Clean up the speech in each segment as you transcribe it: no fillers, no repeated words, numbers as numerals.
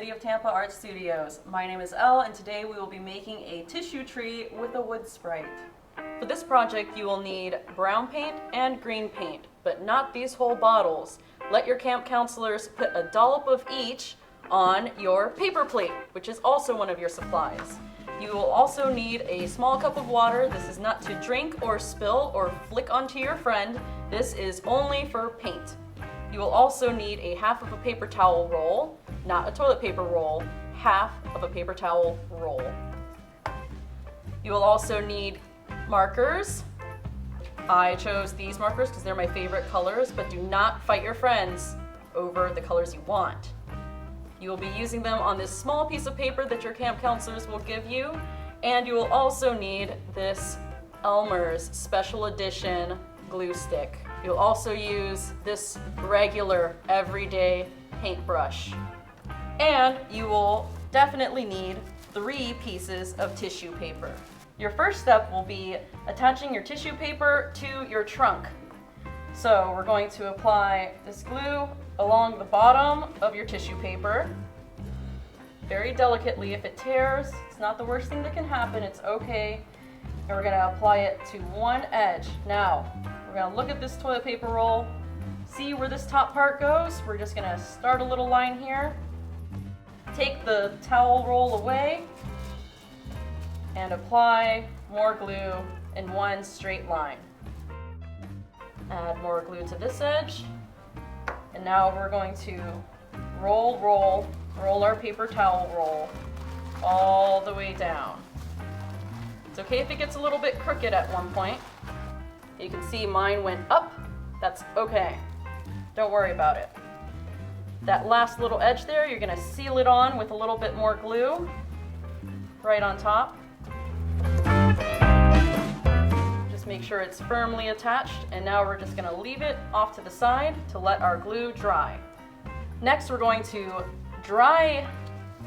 City of Tampa Art Studios. My name is Elle, and today we will be making a tissue tree with a wood sprite. For this project, you will need brown paint and green paint, but not these whole bottles. Let your camp counselors put a dollop of each on your paper plate, which is also one of your supplies. You will also need a small cup of water. This is not to drink or spill or flick onto your friend. This is only for paint. You will also need a half of a paper towel roll, not a toilet paper roll, half of a paper towel roll. You will also need markers. I chose these markers because they're my favorite colors, but do not fight your friends over the colors you want. You will be using them on this small piece of paper that your camp counselors will give you, and you will also need this Elmer's Special Edition glue stick. You'll also use this regular everyday paintbrush. And you will definitely need 3 pieces of tissue paper. Your first step will be attaching your tissue paper to your trunk. So we're going to apply this glue along the bottom of your tissue paper. Very delicately. If it tears, it's not the worst thing that can happen, it's okay. And we're gonna apply it to one edge. Now, we're gonna look at this toilet paper roll, see where this top part goes. We're just gonna start a little line here, take the towel roll away, and apply more glue in one straight line. Add more glue to this edge, and now we're going to roll our paper towel roll all the way down. It's okay if it gets a little bit crooked at one point. You can see mine went up. That's okay. Don't worry about it. That last little edge there, you're gonna seal it on with a little bit more glue right on top. Just make sure it's firmly attached, and now we're just gonna leave it off to the side to let our glue dry. Next, we're going to dry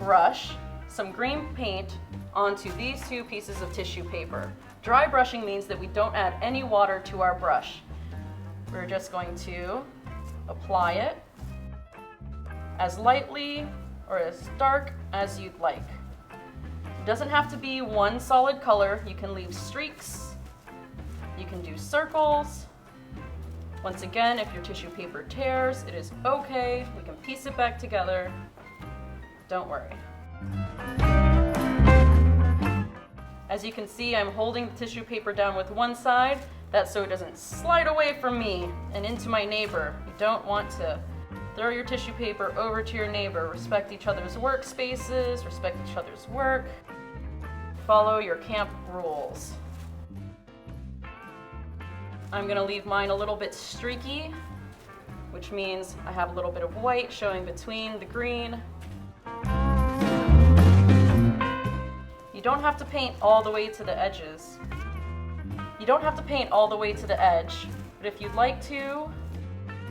brush some green paint onto these 2 pieces of tissue paper. Dry brushing means that we don't add any water to our brush. We're just going to apply it as lightly or as dark as you'd like. It doesn't have to be one solid color. You can leave streaks. You can do circles. Once again, if your tissue paper tears, it is okay. We can piece it back together. Don't worry. As you can see, I'm holding the tissue paper down with one side. That's so it doesn't slide away from me and into my neighbor. You don't want to throw your tissue paper over to your neighbor. Respect each other's workspaces, respect each other's work. Follow your camp rules. I'm gonna leave mine a little bit streaky, which means I have a little bit of white showing between the green. You don't have to paint all the way to the edges. You don't have to paint all the way to the edge, but if you'd like to,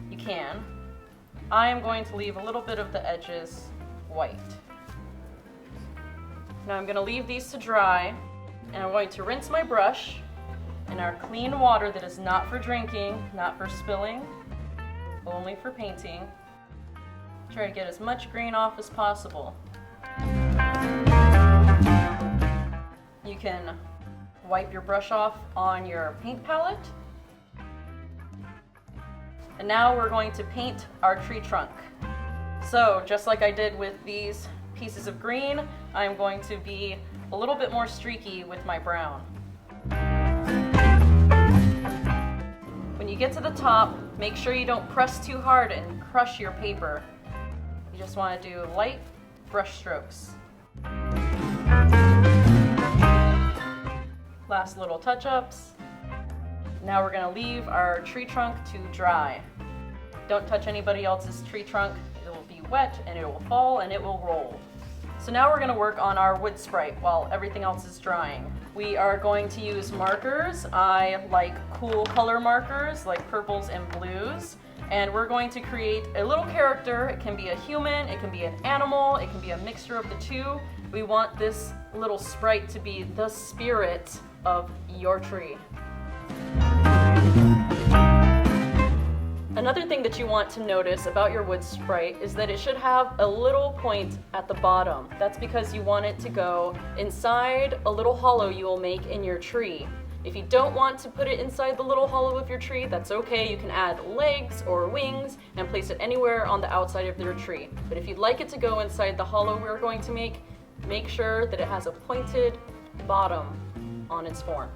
you can. I am going to leave a little bit of the edges white. Now I'm going to leave these to dry, and I'm going to rinse my brush in our clean water that is not for drinking, not for spilling, only for painting. Try to get as much green off as possible. You can wipe your brush off on your paint palette. And now we're going to paint our tree trunk. So just like I did with these pieces of green, I'm going to be a little bit more streaky with my brown. When you get to the top, make sure you don't press too hard and crush your paper. You just want to do light brush strokes. Last little touch-ups. Now we're going to leave our tree trunk to dry. Don't touch anybody else's tree trunk. It will be wet and it will fall and it will roll. So now we're going to work on our wood sprite while everything else is drying. We are going to use markers. I like cool color markers like purples and blues. And we're going to create a little character. It can be a human, it can be an animal, it can be a mixture of the two. We want this little sprite to be the spirit of your tree. Another thing that you want to notice about your wood sprite is that it should have a little point at the bottom. That's because you want it to go inside a little hollow you will make in your tree. If you don't want to put it inside the little hollow of your tree, that's okay. You can add legs or wings and place it anywhere on the outside of your tree. But if you'd like it to go inside the hollow we're going to make sure that it has a pointed bottom on its form.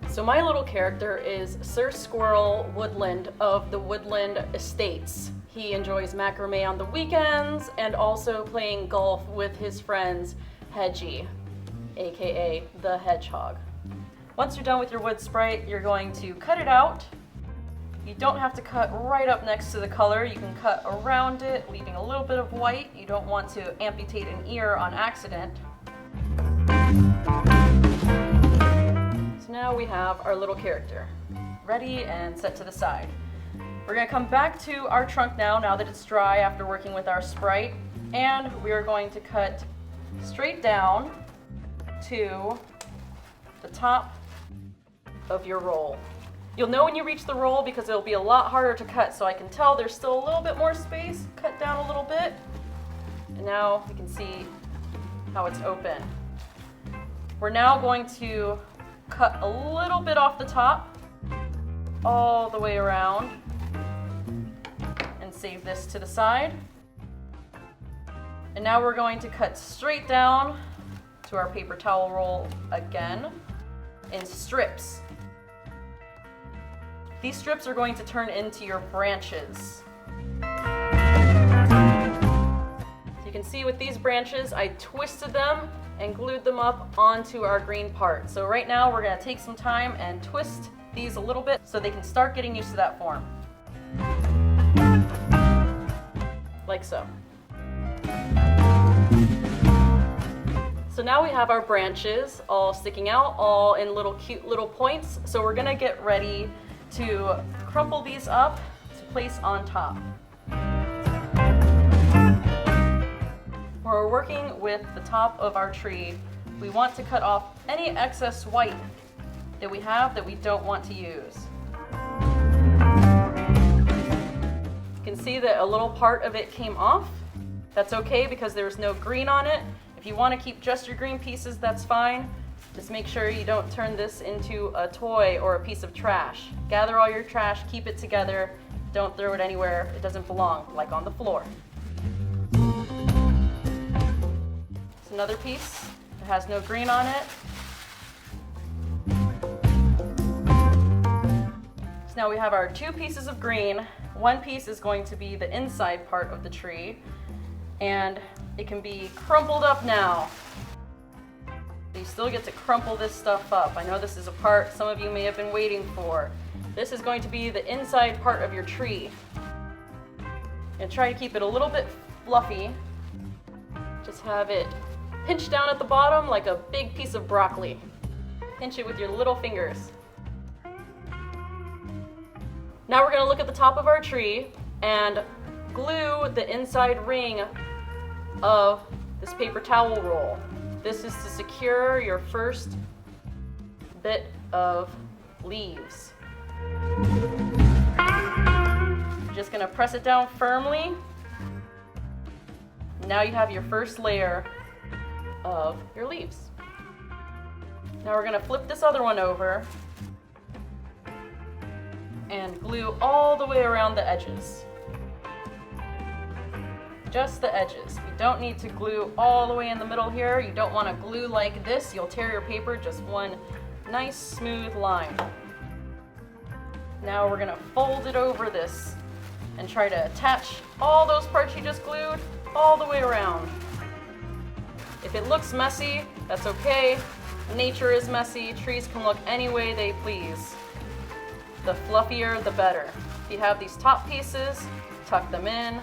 So my little character is Sir Squirrel Woodland of the Woodland Estates. He enjoys macrame on the weekends and also playing golf with his friends Hedgie, aka the Hedgehog. Once you're done with your wood sprite, you're going to cut it out. You don't have to cut right up next to the color. You can cut around it, leaving a little bit of white. You don't want to amputate an ear on accident. So now we have our little character ready and set to the side. We're going to come back to our trunk now that it's dry after working with our sprite, and we are going to cut straight down to the top of your roll. You'll know when you reach the roll because it'll be a lot harder to cut, so I can tell there's still a little bit more space. Cut down a little bit, and now we can see how it's open. We're now going to cut a little bit off the top, all the way around, and save this to the side. And now we're going to cut straight down to our paper towel roll again in strips. These strips are going to turn into your branches. So you can see with these branches, I twisted them and glued them up onto our green part. So right now we're going to take some time and twist these a little bit so they can start getting used to that form. Like so. So now we have our branches all sticking out, all in little cute little points. So we're gonna get ready to crumple these up to place on top. When we're working with the top of our tree, we want to cut off any excess white that we have that we don't want to use. You can see that a little part of it came off. That's okay because there's no green on it. If you want to keep just your green pieces, that's fine. Just make sure you don't turn this into a toy or a piece of trash. Gather all your trash, keep it together. Don't throw it anywhere it doesn't belong, like on the floor. It's another piece that has no green on it. So now we have our two pieces of green. One piece is going to be the inside part of the tree, and it can be crumpled up now. You still get to crumple this stuff up. I know this is a part some of you may have been waiting for. This is going to be the inside part of your tree. And try to keep it a little bit fluffy. Just have it pinch down at the bottom like a big piece of broccoli. Pinch it with your little fingers. Now we're going to look at the top of our tree and glue the inside ring of this paper towel roll. This is to secure your first bit of leaves. You're just going to press it down firmly. Now you have your first layer of your leaves. Now we're going to flip this other one over and glue all the way around the edges. Just the edges. We don't need to glue all the way in the middle here. You don't want to glue like this. You'll tear your paper. Just one nice smooth line. Now we're going to fold it over this and try to attach all those parts you just glued all the way around. If it looks messy, that's okay. Nature is messy. Trees can look any way they please. The fluffier, the better. If you have these top pieces, tuck them in.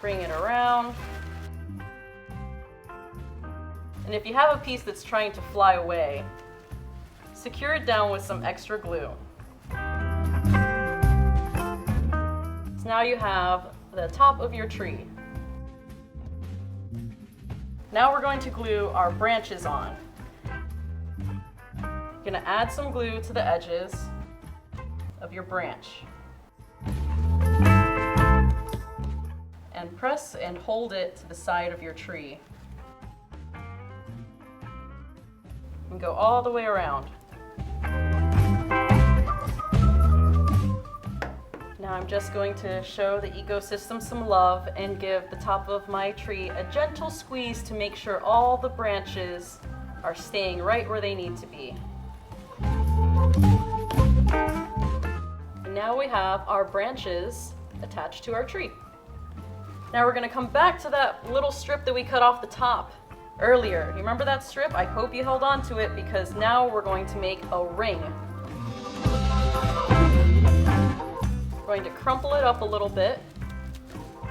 Bring it around. And if you have a piece that's trying to fly away, secure it down with some extra glue. So now you have the top of your tree. Now we're going to glue our branches on. You're gonna add some glue to the edges of your branch. And press and hold it to the side of your tree. And go all the way around. Now I'm just going to show the ecosystem some love and give the top of my tree a gentle squeeze to make sure all the branches are staying right where they need to be. And now we have our branches attached to our tree. Now we're going to come back to that little strip that we cut off the top earlier. You remember that strip? I hope you held on to it because now we're going to make a ring. We're going to crumple it up a little bit,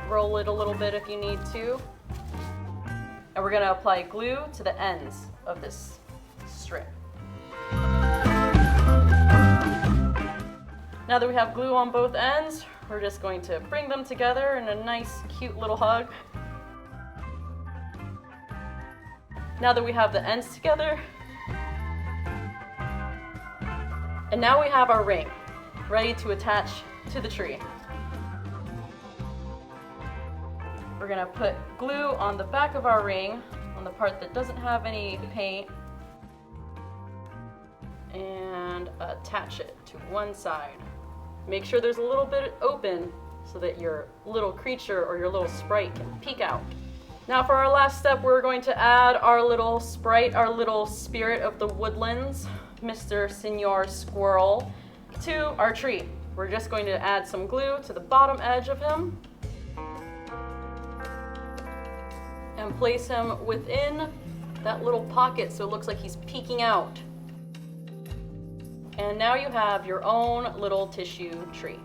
roll it a little bit if you need to, and we're going to apply glue to the ends of this strip. Now that we have glue on both ends, we're just going to bring them together in a nice, cute little hug. Now that we have the ends together, and now we have our ring ready to attach to the tree. We're gonna put glue on the back of our ring, on the part that doesn't have any paint, and attach it to one side. Make sure there's a little bit open so that your little creature or your little sprite can peek out. Now for our last step, we're going to add our little sprite, our little spirit of the woodlands, Mr. Senor Squirrel, to our tree. We're just going to add some glue to the bottom edge of him and place him within that little pocket so it looks like he's peeking out. And now you have your own little tissue tree.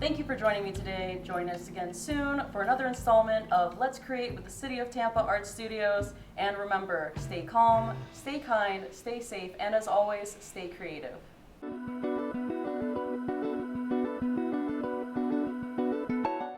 Thank you for joining me today. Join us again soon for another installment of Let's Create with the City of Tampa Art Studios. And remember, stay calm, stay kind, stay safe, and as always, stay creative.